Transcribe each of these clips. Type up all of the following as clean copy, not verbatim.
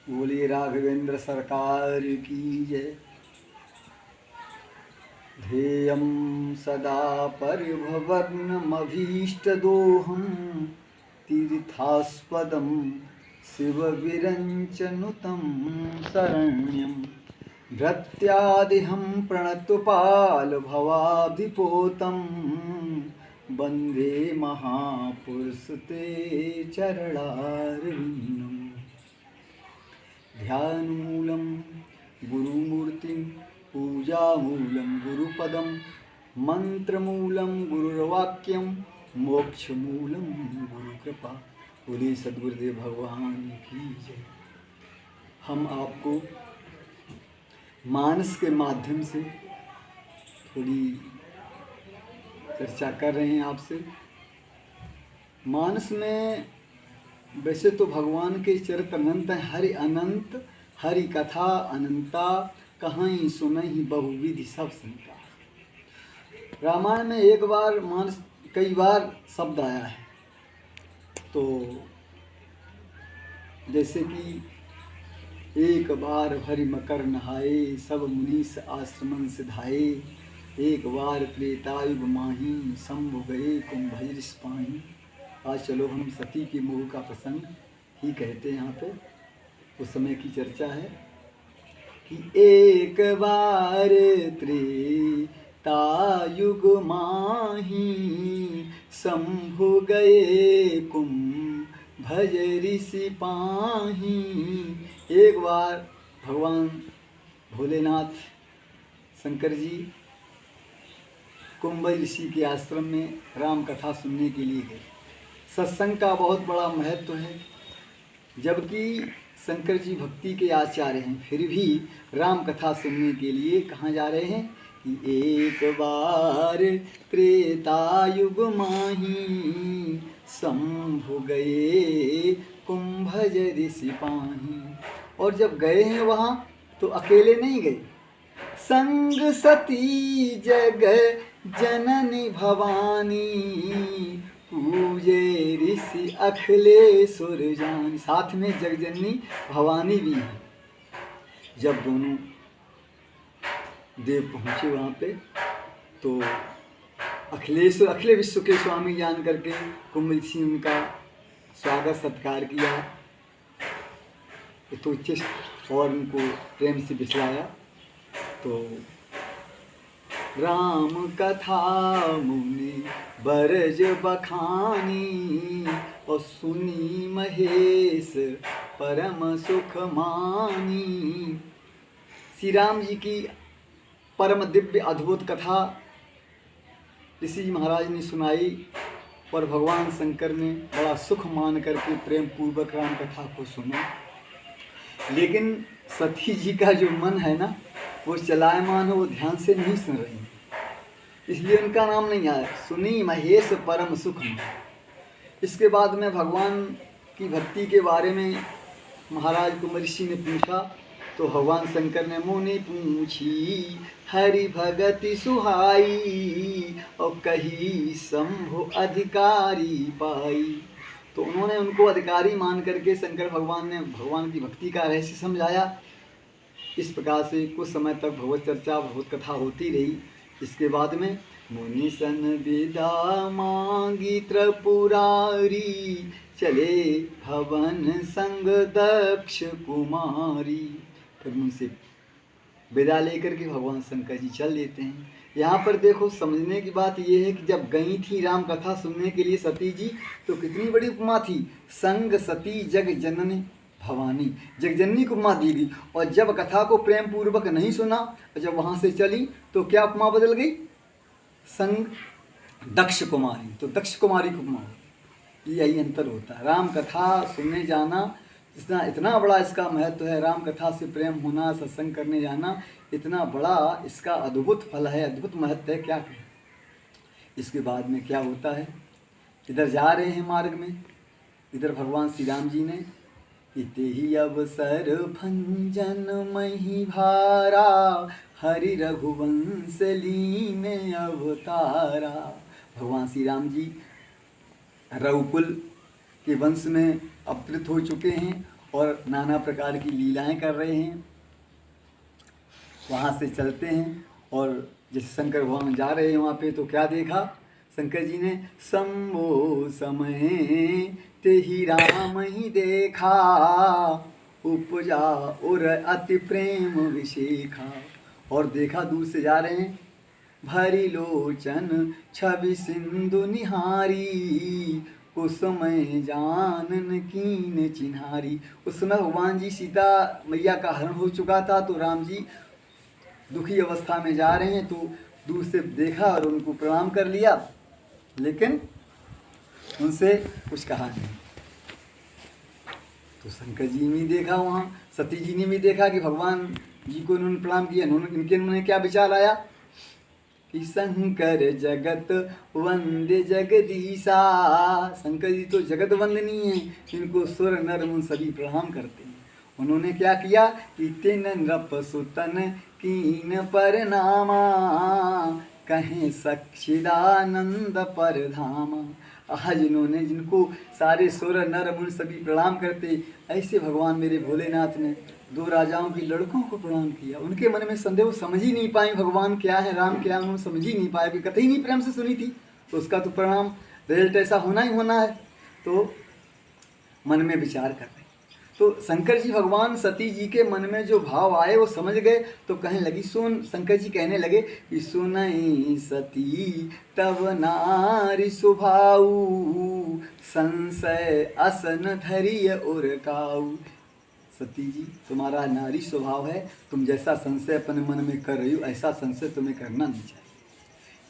बोलिए राघवेंद्र सरकार की जय। ध्येयं सदा परिभवग्नमभीष्टदोहं तीर्थास्पदं शिवविरञ्चनुतं शरण्यं भृत्यादिहं प्रणतपालभवाब्धिपोतं वन्दे महापुरुषते चरणारविन्दम्। ध्यानमूलं गुरुमूर्तिं पूजामूलं गुरुपदं मंत्रमूलं गुरुर्वाक्यं मोक्षमूलं गुरुकृपा। बोलिए सद्गुरुदेव भगवान की जय। हम आपको मानस के माध्यम से थोड़ी चर्चा कर रहे हैं आपसे। मानस में वैसे तो भगवान के चरित्र अनंत हैं, हरि अनंत, हरि कथा अनंता, कहीं सुनहि बहुविधि सब संता। रामायण में एक बार मानस कई बार शब्द आया है। तो जैसे कि एक बार भरि मकर नहाए, सब मुनीस आश्रमन सिधाए, एक बार त्रेतायुग माही, शंभु गए कुंभजरिस पाही। आज चलो हम सती के मोह का प्रसंग ही कहते हैं। यहाँ पे उस समय की चर्चा है कि एक बार त्रेतायुग माही, शंभु गए कुंभजरिसि पाही। एक बार भगवान भोलेनाथ शंकर जी कुंभ ऋषि के आश्रम में राम कथा सुनने के लिए गए। सत्संग का बहुत बड़ा महत्व है। जबकि शंकर जी भक्ति के आचार्य हैं, फिर भी राम कथा सुनने के लिए कहाँ जा रहे हैं कि एक बार त्रेतायुग माही, शंभु गए कुंभजरिसि पाही। और जब गए हैं वहाँ तो अकेले नहीं गए, संग सती जग जननी भवानी, पूजे ऋषि अखिलेश्वर जानी। साथ में जगजननी भवानी भी है। जब दोनों देव पहुँचे वहाँ पे तो अखिल विश्व के स्वामी जान करके कुंभ ऋषि ने उनका स्वागत सत्कार किया, तो चिष्ट और उनको प्रेम से बिछलाया। तो राम कथा मुनि बरज बखानी, और सुनी महेश परम सुख मानी। श्री राम जी की परम दिव्य अद्भुत कथा ऋषि जी महाराज ने सुनाई और भगवान शंकर ने बड़ा सुख मान करके प्रेम पूर्वक राम कथा को सुना। लेकिन सती जी का जो मन है ना, वो चलायमान है, वो ध्यान से नहीं सुन रही, इसलिए उनका नाम नहीं आया। सुनी महेश परम सुख में। इसके बाद में भगवान की भक्ति के बारे में महाराज कुंभ ऋषि ने पूछा तो भगवान शंकर ने मुनि पूछी, हरि भगति सुहाई, और कही शंभु अधिकारी पाई। तो उन्होंने उनको अधिकारी मान करके शंकर भगवान ने भगवान की भक्ति का रहस्य समझाया। इस प्रकार से कुछ समय तक भगवत चर्चा भगवत कथा होती रही। इसके बाद में मुनि सन विदा मांगी त्रिपुरारी, चले भवन संग दक्ष कुमारी। फिर उनसे विदा लेकर के भगवान शंकर जी चल देते हैं। यहाँ पर देखो समझने की बात यह है कि जब गई थी राम कथा सुनने के लिए सती जी, तो कितनी बड़ी उपमा थी, संग सती जग जननी भवानी, जगजननी को उपमा दी गई। और जब कथा को प्रेम पूर्वक नहीं सुना और जब वहाँ से चली तो क्या उपमा बदल गई, संग दक्ष कुमारी। तो दक्ष कुमारी की उपमा, यही अंतर होता है। राम कथा सुनने जाना इतना बड़ा इसका महत्व है। राम कथा से प्रेम होना, सत्संग करने जाना, इतना बड़ा इसका अद्भुत फल है, अद्भुत महत्व है, क्या कहें। इसके बाद में क्या होता है, इधर जा रहे हैं मार्ग में, इधर भगवान श्री राम जी ने इते ही अवसर भंजन मही भारा, हरि रघुवंश लीन अवतारा। भगवान श्री राम जी रघुकुल के वंश में अवतरित हो चुके हैं और नाना प्रकार की लीलाएं कर रहे हैं। वहाँ से चलते हैं और जैसे शंकर भगवान जा रहे हैं वहाँ पे, तो क्या देखा शंकर जी ने, शंभो समय ते ही राम ही देखा, उपजा और अति प्रेम विशेखा। और देखा दूर से जा रहे हैं, भरी लोचन छवि सिंधु निहारी, कुसुमय जानन कीन चिन्हारी। उस समय भगवान जी सीता मैया का हरण हो चुका था, तो राम जी दुखी अवस्था में जा रहे हैं, तो दूर से देखा और उनको प्रणाम कर लिया, लेकिन उनसे कुछ कहा नहीं। तो शंकर जी ने देखा, वहाँ सती जी ने भी देखा कि भगवान जी को इन्होंने प्रणाम किया, इनके क्या विचार आया कि शंकर जगत वंदे जगदीशा। शंकर जी तो जगत वंदनीय हैं, इनको सुर नर मुनि सभी प्रणाम करते हैं। उन्होंने क्या किया कि तिन नृप सुतन कीन पर नामा, कहें सच्चिदानंद पर धामा। आज इन्होंने, जिनको सारे सुर नर मुनि सभी प्रणाम करते, ऐसे भगवान मेरे भोलेनाथ ने दो राजाओं की लड़कों को प्रणाम किया। उनके मन में संदेह, वो समझ ही नहीं पाए भगवान क्या है, राम क्या है, उन्होंने समझ ही नहीं पाया कि कतई नहीं प्रेम से सुनी थी, तो उसका तो प्रणाम रिजल्ट ऐसा होना ही होना है। तो मन में विचार कर रहे, तो शंकर जी भगवान सती जी के मन में जो भाव आए वो समझ गए, तो कहने लगी, सुन, शंकर जी कहने लगे कि सुनई सती तब नारी सुभाऊ, संशय असन धरिय और काऊ। सती जी, तुम्हारा नारी स्वभाव है, तुम जैसा संशय अपने मन में कर रही हो, ऐसा संशय तुम्हें करना नहीं चाहिए।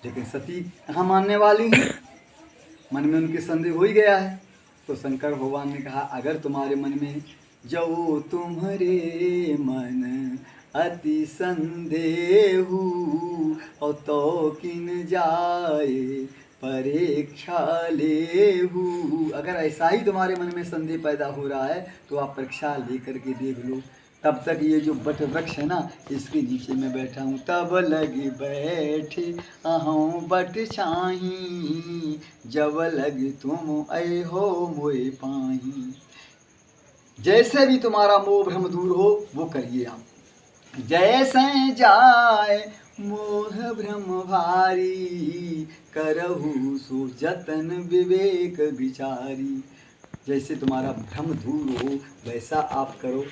लेकिन सती कहाँ मानने वाली है, मन में उनके संदेह हो ही गया है। तो शंकर भगवान ने कहा, अगर तुम्हारे मन में जो तुम्हारे मन अति संदेहु, और तो किन जाए परीक्षा लेहू। अगर ऐसा ही तुम्हारे मन में संदेह पैदा हो रहा है, तो आप परीक्षा लेकर के देख लो। तब तक ये जो बट वृक्ष है ना, इसके नीचे में बैठा हूँ, तब लगी बैठे अहूँ बट छाही, जब लगी तुम ऐ हो मोए पाही। जैसे भी तुम्हारा मोह भ्रम दूर हो वो करिए आप, जैसे जाए मोह भ्रम भारी, करहु सो जतन विवेक विचारी। जैसे तुम्हारा भ्रम दूर हो वैसा आप करो।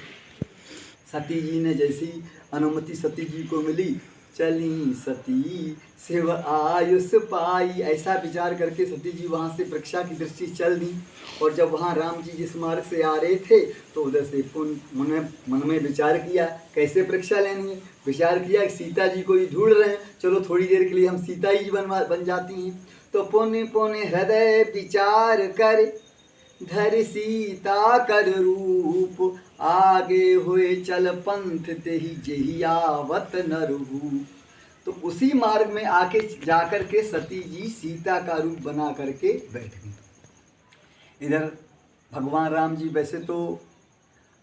सती जी ने जैसी अनुमति सती जी को मिली, चली सती शिव आयुष पाई, ऐसा विचार करके सती जी वहाँ से परीक्षा की दृष्टि चल दी। और जब वहाँ राम जी जिस मार्ग से आ रहे थे, तो उधर से मन में विचार किया कैसे परीक्षा लेनी है। विचार किया कि सीता जी को ही ढूंढ रहे हैं, चलो थोड़ी देर के लिए हम सीता ही बन जाती हैं। तो पुण्य पुण्य हृदय विचार कर, धर सीता कर रूप, आगे हुए चल पंथ ते ही जेहि आवत न रूप। तो उसी मार्ग में आके जाकर के सती जी सीता का रूप बना करके बैठ गई। इधर भगवान राम जी वैसे तो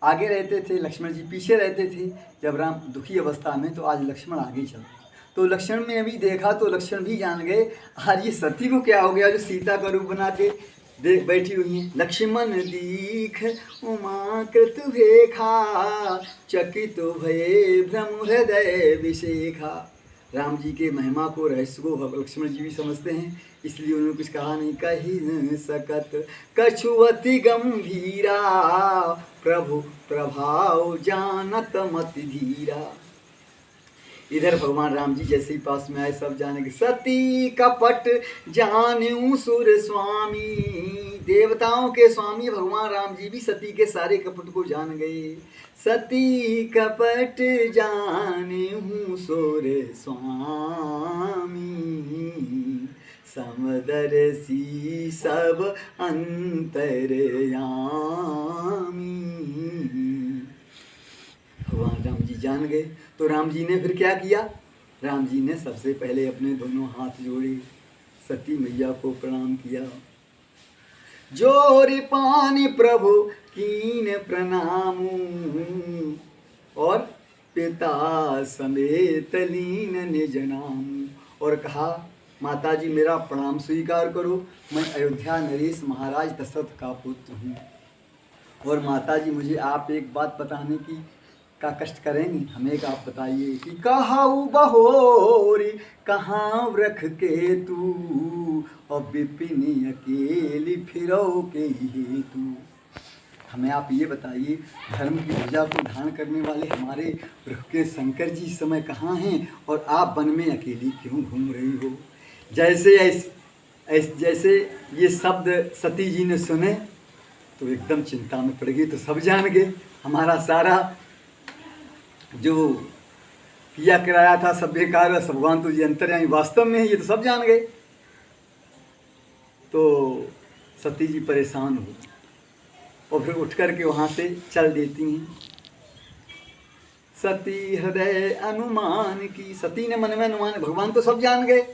आगे रहते थे, लक्ष्मण जी पीछे रहते थे। जब राम दुखी अवस्था में, तो आज लक्ष्मण आगे चल रहे। तो लक्ष्मण ने भी देखा, तो लक्ष्मण भी जान गए आज ये सती को क्या हो गया जो सीता का रूप बना के देख बैठी हुई है। लक्ष्मण दीख उमा कृत भेखा, चकित भये भ्रम हृदय विशेखा। राम जी के महिमा को, रहस्य को लक्ष्मण जी भी समझते हैं, इसलिए उन्होंने कुछ कहा नहीं। कही न सकत कछु अति गंभीरा, प्रभु प्रभाव जानत मति धीरा। इधर भगवान राम जी जैसे ही पास में आए, सब जाने के सती कपट जानू सुर स्वामी। देवताओं के स्वामी भगवान राम जी भी सती के सारे कपट को जान गए। सती कपट जानू सुर स्वामी, समदर्शी सब अंतरयामी। भगवान राम जी जान गए। तो राम जी ने फिर क्या किया, राम जी ने सबसे पहले अपने दोनों हाथ जोड़े, सती मैया को प्रणाम किया। जोर पानी प्रभु कीन प्रणामू, और पिता समेत लीन निज नामू। और कहा, माता जी मेरा प्रणाम स्वीकार करो, मैं अयोध्या नरेश महाराज दशरथ का पुत्र हूँ। और माता जी मुझे आप एक बात बताने की का कष्ट करेंगी। हमें एक आप बताइए कि कहाऊ बहोरी कहाँ रख के तू, और विपिन अकेली फिरो के ही तू। हमें आप ये बताइए, धर्म की ध्वजा को धारण करने वाले हमारे प्रभु के शंकर जी इस समय कहाँ हैं, और आप वन में अकेली क्यों घूम रही हो। जैसे ये शब्द सती जी ने सुने तो एकदम चिंता में पड़ गई। तो सब जान गए हमारा सारा जो किया कराया था सब बेकार है, सब भगवान तो ये अंतर्यामी वास्तव में है, ये तो सब जान गए। तो सती जी परेशान हो और फिर उठ कर के वहाँ से चल देती हैं। सती हृदय अनुमान की, सती ने मन में अनुमान, भगवान तो सब जान गए।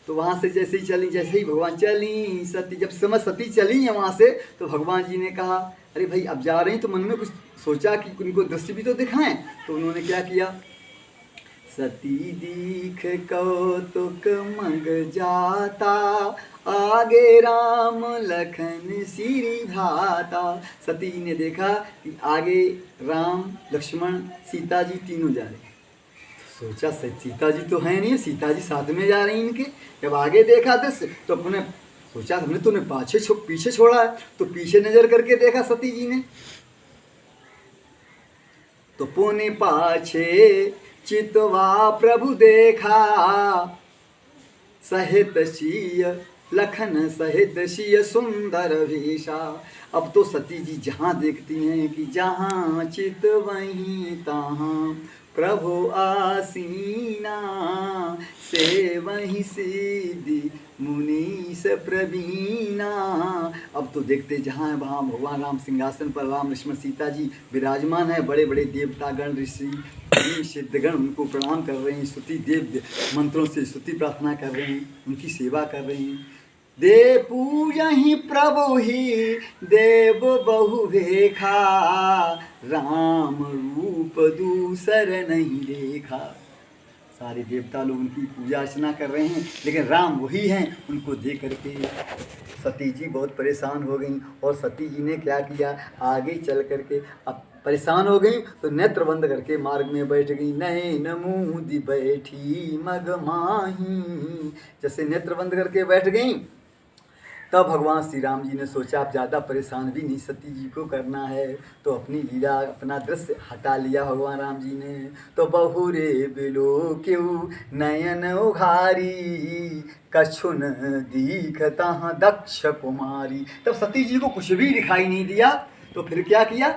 तो वहाँ से जैसे ही चली, जैसे ही भगवान चली सती, जब समय सती चली है वहाँ से, तो भगवान जी ने कहा अरे भाई अब जा रही, तो मन में कुछ सोचा कि उनको दृष्टि भी तो दिखाएं। तो उन्होंने क्या किया, सती दीख कौतुक मंग जाता, आगे राम लखन सीरी भाता। सती ने देखा कि आगे राम लक्ष्मण सीता जी तीनों जा रहे। सोचा सीता जी तो है नहीं, सीता जी साथ में जा रही इनके। जब आगे देखा दृश्य तो अपने सोचा हमने तूने पीछे छोड़ा है, तो पीछे नजर करके देखा सती जी ने, तो पुनि पाछे चितवा प्रभु देखा, सहित सिय लखन सहित सिय सुंदर वेशा। अब तो सती जी जहाँ देखती हैं कि जहाँ चित वहीं तहाँ प्रभु आसीना, से वहीं सिद्धि मुनीस प्रवीणा। अब तो देखते जहाँ वहाँ भगवान राम सिंहासन पर, राम लक्ष्मण सीता जी विराजमान है, बड़े बड़े देवतागण ऋषि सिद्धगण उनको प्रणाम कर रहे हैं, स्तुति देव मंत्रों से स्तुति प्रार्थना कर रहे हैं, उनकी सेवा कर रहे हैं। दे पूजहि प्रभु ही देव बहु देखा, राम रूप दूसर नहीं देखा। सारे देवता लोग उनकी पूजा अर्चना कर रहे हैं, लेकिन राम वही हैं। उनको देख करके सती जी बहुत परेशान हो गई, और सती जी ने क्या किया, आगे चल करके अब परेशान हो गई तो नेत्र बंद करके मार्ग में बैठ गई। नैन मूंदी बैठी मग माही, जैसे नेत्र बंद करके बैठ गई, तब भगवान श्री राम जी ने सोचा अब ज़्यादा परेशान भी नहीं सती जी को करना है, तो अपनी लीला अपना दृश्य हटा लिया भगवान राम जी ने। तो बहुरे बिलो क्यों नयन उघारी, कछुन दीखता दक्ष कुमारी। तब सती जी को कुछ भी दिखाई नहीं दिया, तो फिर क्या किया,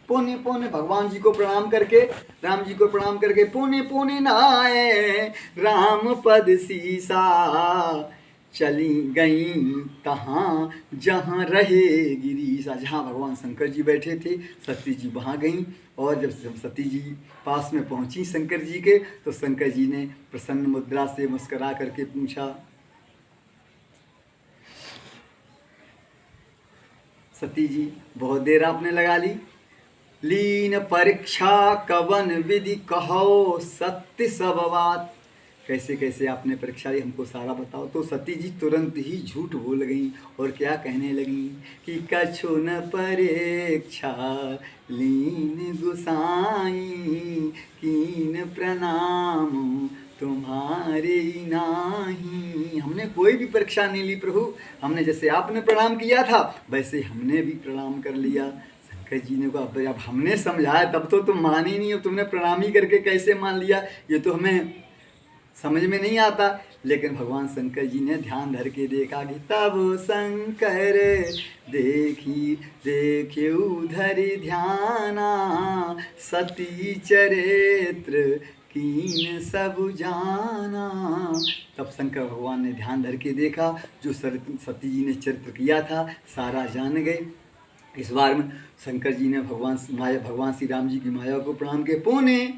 पुण्य पुण्य भगवान जी को प्रणाम करके, राम जी को प्रणाम करके, पुण्य पुण्य नाए राम पद सीसा, चली गई तहाँ जहाँ रहे गिरीशा। जहाँ भगवान शंकर जी बैठे थे सती जी वहाँ गई, और जब सती जी पास में पहुँची शंकर जी के, तो शंकर जी ने प्रसन्न मुद्रा से मुस्करा करके पूछा, सती जी बहुत देर आपने लगा ली, लीन परीक्षा कवन विधि कहो सत्य सब बात। कैसे कैसे आपने परीक्षा ली हमको सारा बताओ। तो सती जी तुरंत ही झूठ बोल गई और क्या कहने लगी कि कछु न परीक्षा लीन गुसाई, कीन प्रणाम तुम्हारे नाही। हमने कोई भी परीक्षा नहीं ली प्रभु, हमने जैसे आपने प्रणाम किया था वैसे हमने भी प्रणाम कर लिया। शंकर जी ने कहा अब हमने समझाया तब तो तुम माने नहीं, अब तुमने प्रणाम ही करके कैसे मान लिया, ये तो हमें समझ में नहीं आता। लेकिन भगवान शंकर जी ने ध्यान धर के देखा कि तब शंकर देखे उधर ध्याना, सती चरित्र कीन सब जाना। तब शंकर भगवान ने ध्यान धर के देखा, जो सती जी ने चरित्र किया था सारा जान गए। इस बार में शंकर जी ने भगवान श्री राम जी की माया को प्रणाम के पोने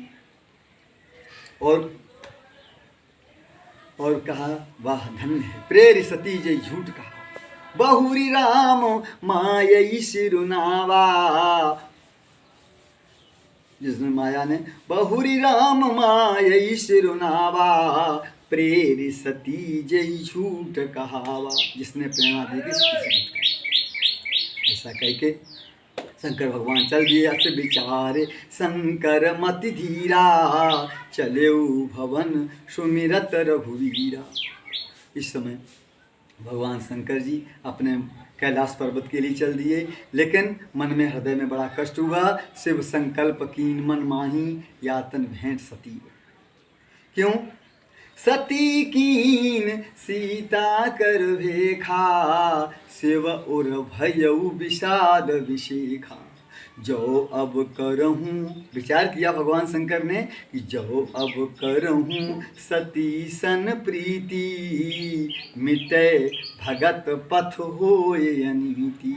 और कहा वाह धन्य है प्रेरि सती जय झूठ कहा, बहुरी राम मायई सिरुनावा। जिसने माया ने बहुरी राम मायई सिरुनावा, प्रेरि सती जय झूठ कहावा। जिसने प्रेरणा दी थी ऐसा कह के शंकर भगवान चल दिए अस विचारे, शंकर मति धीरा, चले भवन सुमिरत रघुवीरा। इस समय भगवान शंकर जी अपने कैलाश पर्वत के लिए चल दिए, लेकिन मन में हृदय में बड़ा कष्ट हुआ। शिव संकल्प कीन मन माही, यातन भेंट सती। क्यों? सती कीन सीता कर भेखा, शिव उर भयउ विषाद विशेखा। जो अब करहूँ, विचार किया भगवान शंकर ने कि जो अब करहूँ सती सन प्रीति, मिटे भगत पथ होए अनीति।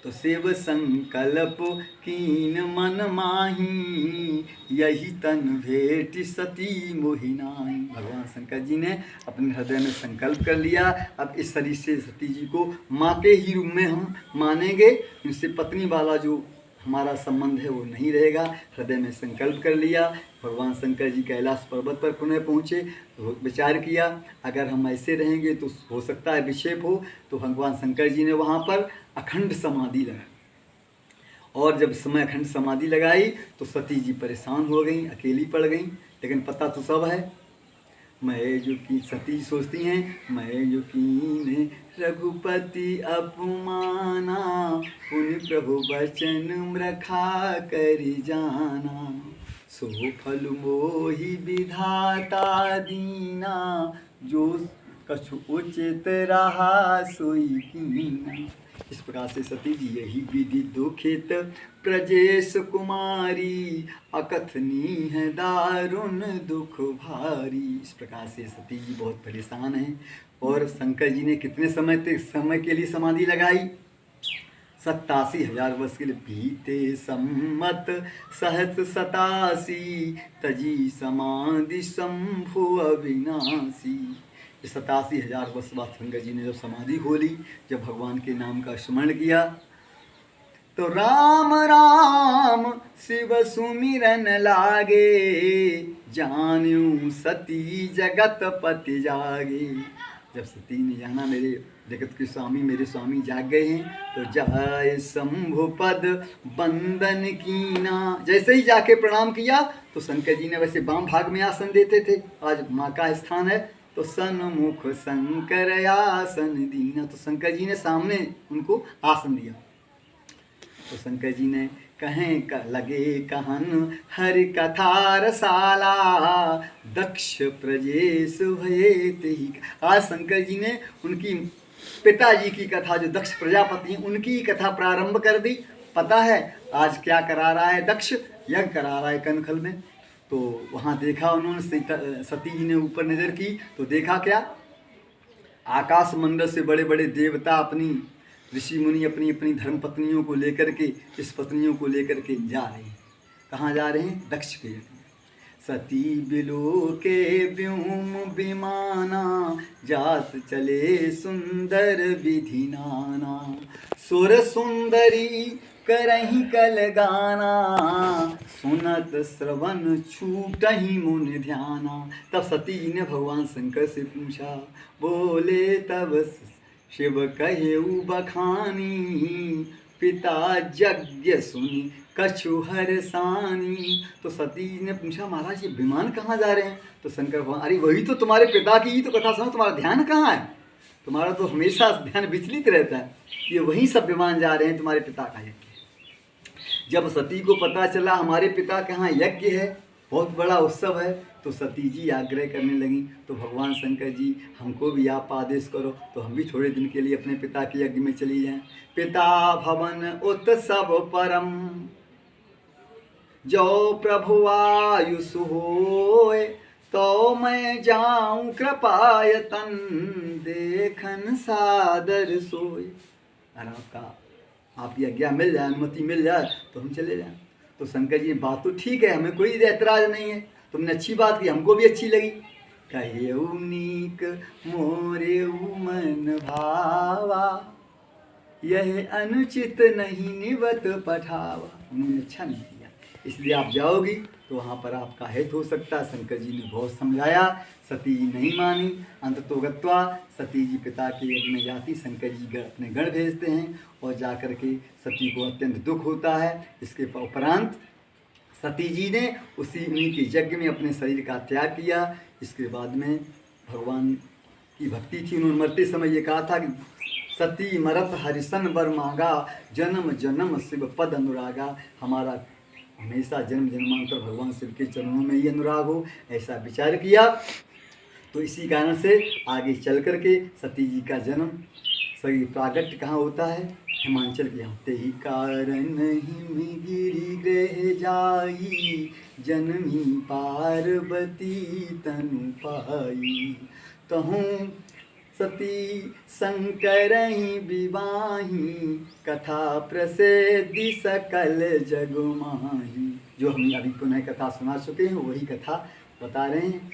तो शिव संकल्प कीन मन माही, यही तन भेट सती मोहि नाहि। भगवान शंकर जी ने अपने हृदय में संकल्प कर लिया, अब इस शरीर से सती जी को माँ के ही रूप में हम मानेंगे, इनसे पत्नी वाला जो हमारा संबंध है वो नहीं रहेगा। हृदय में संकल्प कर लिया। भगवान शंकर जी कैलाश पर्वत पर पुनः पहुँचे, तो विचार किया अगर हम ऐसे रहेंगे तो हो सकता है विक्षेप हो। तो भगवान शंकर जी ने वहाँ पर अखंड समाधि लगाई, और जब समय अखंड समाधि लगाई तो सती जी परेशान हो गई, अकेली पड़ गई। लेकिन पता तो सब है, मैं जो की सती सोचती हैं, मैं जो कीने रघुपति अपमाना, पुन प्रभु वचन रखा कर जाना। सो फल मोहि विधाता दीना, जो कछु उचित रहा सोई कीना। इस प्रकार से सती जी यही विधि दुखित प्रजेश कुमारी, अकथनी है दारुण दुख भारी। इस प्रकार से सती जी बहुत परेशान हैं। और शंकर जी ने कितने समय के लिए समाधि लगाई? 87,000 वर्ष के लिए। बीते सम्मत सहस्र 87, तजी समाधि शंभु अविनाशी। 87,000 वर्ष बाद शंकर जी ने जब समाधि खोली, जब भगवान के नाम का स्मरण किया, तो राम राम शिव सुमिरन लागे, जान्यू सती जगत पति जागे। जब सती ने जाना मेरे जगत के स्वामी, मेरे स्वामी जाग गए हैं, तो जाय शंभु पद बंदन कीना। जैसे ही जाके प्रणाम किया तो शंकर जी ने, वैसे वाम भाग में आसन देते थे, आज माँ का स्थान है, तो सन्मुख शंकर आसन दीना। तो शंकर जी ने सामने उनको आसन दिया। तो शंकर जी ने कहें लगे कहन हरि कथा रसाला, दक्ष प्रजेश भयेत ही। आज शंकर जी ने उनकी पिताजी की कथा, जो दक्ष प्रजापति हैं, उनकी कथा प्रारंभ कर दी। पता है आज क्या करा रहा है दक्ष? यज्ञ करा रहा है कनखल में। तो वहाँ देखा उन्होंने, सती जी ने ऊपर नज़र की तो देखा क्या? आकाश मंडल से बड़े बड़े देवता अपनी ऋषि मुनि अपनी अपनी धर्म पत्नियों को लेकर के, इस पत्नियों को लेकर के जा रहे हैं। कहाँ जा रहे हैं? दक्ष के। सती बिलो के व्योम विमाना, जात चले सुंदर विधि नाना। सुर सुंदरी करही कल गाना, सुनत श्रवण छूटहि मुन ध्याना। तब सती जी ने भगवान शंकर से पूछा, बोले तब शिव कहेऊ बखानी, पिता यज्ञ सुनी कछु हरसानी। तो सती जी ने पूछा, महाराज ये विमान कहाँ जा रहे हैं? तो शंकर भगवान, अरे वही तो तुम्हारे पिता की ही तो कथा सुनो, तुम्हारा ध्यान कहाँ है? तुम्हारा तो हमेशा ध्यान विचलित रहता है, ये वही सब विमान जा रहे हैं, तुम्हारे पिता का यज्ञ। जब सती को पता चला हमारे पिता के यहाँ यज्ञ है, बहुत बड़ा उत्सव है, तो सती जी आग्रह करने लगी, तो भगवान शंकर जी हमको भी आप आदेश करो, तो हम भी थोड़े दिन के लिए अपने पिता के यज्ञ में चली जाएं। पिता भवन उत्सव परम, जो प्रभु आयुष होए, तो मैं जाऊं कृपायतन, देखन सादर सोए। आपकी आज्ञा मिल जाए, अनुमति मिल जाए तो हम चले जाएं। तो शंकर जी, बात तो ठीक है, हमें कोई ऐतराज नहीं है, तुमने अच्छी बात की, हमको भी अच्छी लगी। कहेऊ नीक मोरे मन भावा, यह अनुचित नहीं निवत पठावा। उन्होंने अच्छा नहीं किया, इसलिए आप जाओगी तो वहाँ पर आपका हित हो सकता है। शंकर जी ने बहुत समझाया, सती जी नहीं मानी। अंत तो गत्वा सती जी पिता के यज्ञ में जाती, शंकर जी अपने गण भेजते हैं और जा कर के सती को अत्यंत दुख होता है। इसके उपरांत सती जी ने उन्हीं के यज्ञ में अपने शरीर का त्याग किया। इसके बाद में भगवान की भक्ति थी, उन्होंने मरते समय ये कहा था कि सती मरत हरिसन वर मांगा, जन्म जन्म शिव पद अनुरागा। हमारा हमेशा जन्म जन्मांतर भगवान शिव के चरणों में ही अनुराग हो, ऐसा विचार किया। तो इसी कारण से आगे चल कर के सती जी का जन्म सही प्रागट्य कहाँ होता है, हिमाचल के यहाँ। ते ही कारण हिम गिरि ग्रह जाई, जनमी पार्वती तनु पाई। तहूँ सती शंकर विवाही, कथा प्रसिद्धि सकल जग माही। जो हम अभी पुनः कथा सुना चुके हैं वही कथा बता रहे हैं।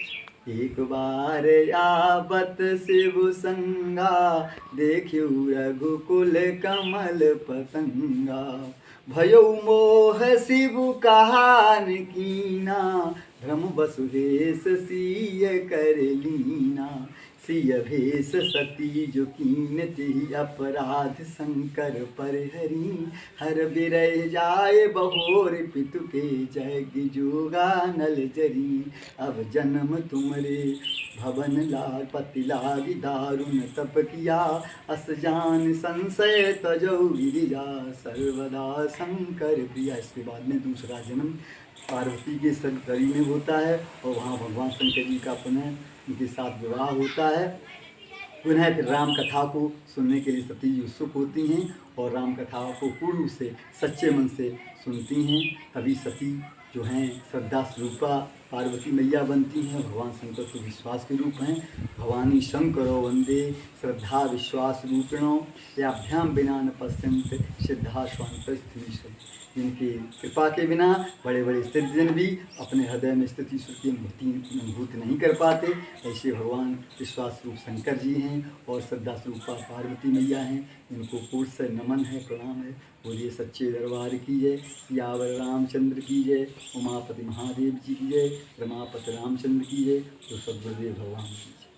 एक बार आवत शिव संगा, देखियो रघुकुल कमल पतंगा। भयो मोह शिव कहान कीना, भ्रम वसुदेश सिय कर लीना। सिय भेष सती जो कीनती, अपराध शंकर पर हरि। हर बिरह जाए बहोर पितु के, जग जोगा नल जरी। अब जन्म तुमरे भवन लाग, पति लागी दारुण तप किया। अस जान संशय तजौ गिरिजा, सर्वदा शंकर प्रिया। इसके बाद में दूसरा जन्म पार्वती के शरीर में होता है और वहाँ भगवान शंकर जी का पुनः उनके साथ विवाह होता है। पुनः फिर राम कथा को सुनने के लिए सती जी उत्सुक होती हैं और राम कथा को पूर्ण रूप से सच्चे मन से सुनती हैं। तभी सती जो हैं श्रद्धा स्वरूपा पार्वती मैया बनती हैं। भगवान शंकर के विश्वास के रूप हैं। भवानी शंकरो वंदे श्रद्धा विश्वास रूपिणों, याभ्याम बिना न पश्यंत सिद्धा स्वांतस्थीश्वर। इनकी कृपा के बिना बड़े बड़े सिद्धजन भी अपने हृदय में स्थिति श्रुति अनुभूति नहीं कर पाते। ऐसे भगवान विश्वास रूप शंकर जी हैं और श्रद्धा स्वरूपा पार्वती मैया हैं। इनको कोट से नमन है, प्रणाम है। बोलिए सच्चे दरबार की जय, सियावर रामचंद्र की जय, उमापति महादेव जी की जय, रमापति रामचंद्र की जय, तो सद्गुरुदेव भगवान की जय।